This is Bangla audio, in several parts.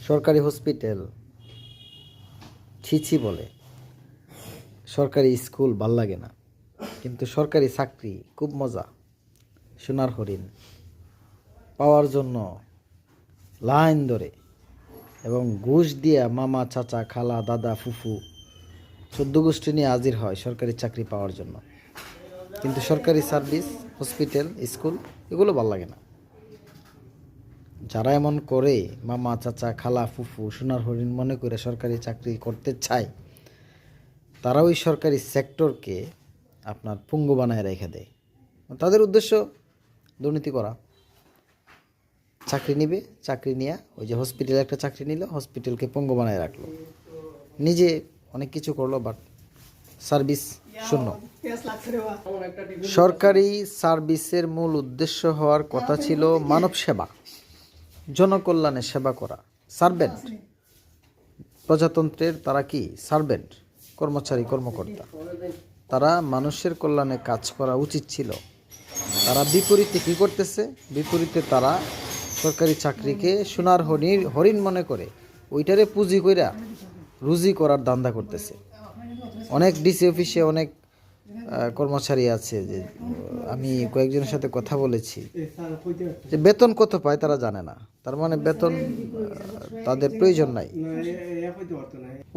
সরকারি হসপিটাল ছিছি বলে, সরকারি স্কুল ভাল লাগে না, কিন্তু সরকারি চাকরি খুব মজা। সোনার হরিণ পাওয়ার জন্য লাইন ধরে এবং ঘুষ দিয়ে মামা, চাচা, খালা, দাদা, ফুফু 14 গোষ্ঠী নিয়ে হাজির হয় সরকারি চাকরি পাওয়ার জন্য। কিন্তু সরকারি সার্ভিস, হসপিটাল, স্কুল এগুলো ভাল লাগে না। যারা এমন করে মামা, চাচা, খালা, ফুফু সোনার হরিণ মনে করে সরকারি চাকরি করতে চায়, তারা ওই সরকারি সেক্টরকে আপনার পঙ্গু বানায় রেখে দেয়। তাদের উদ্দেশ্য দুর্নীতি করা। চাকরি নিবে, চাকরি নিয়ে ওই যে হসপিটালে একটা চাকরি নিল, হসপিটালকে পঙ্গু বানায় রাখলো, নিজে অনেক কিছু করলো, বাট সার্ভিস শূন্য। সরকারি সার্ভিসের মূল উদ্দেশ্য হওয়ার কথা ছিল মানব সেবা, জনকল্যাণে সেবা করা। সার্ভেন্ট, প্রজাতন্ত্রের তারা কি সার্ভেন্ট, কর্মচারী, কর্মকর্তা। তারা মানুষের কল্যাণে কাজ করা উচিত ছিল। তারা বিপরীতে কি করতেছে? বিপরীতে তারা সরকারি চাকরিকে সোনার হরিণ মনে করে ওইটারে পুঁজি কইরা রুজি করার ধান্দা করতেছে। অনেক ডিসি অফিসে অনেক কর্মচারী আছে, যে আমি কয়েকজনের সাথে কথা বলেছি, যে বেতন কত পায় তারা জানে না। তার মানে বেতন তাদের প্রয়োজন নাই,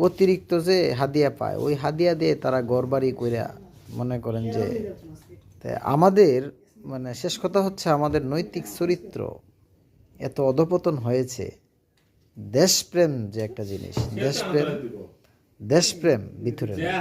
অতিরিক্ত যে হাদিয়া পায় ওই হাদিয়া দিয়ে তারা ঘরবাড়ি কইরা মনে করেন যে। আমাদের মানে শেষ কথা হচ্ছে, আমাদের নৈতিক চরিত্র এত অধপতন হয়েছে। দেশপ্রেম যে একটা জিনিস, দেশপ্রেম ভিতরে নেই।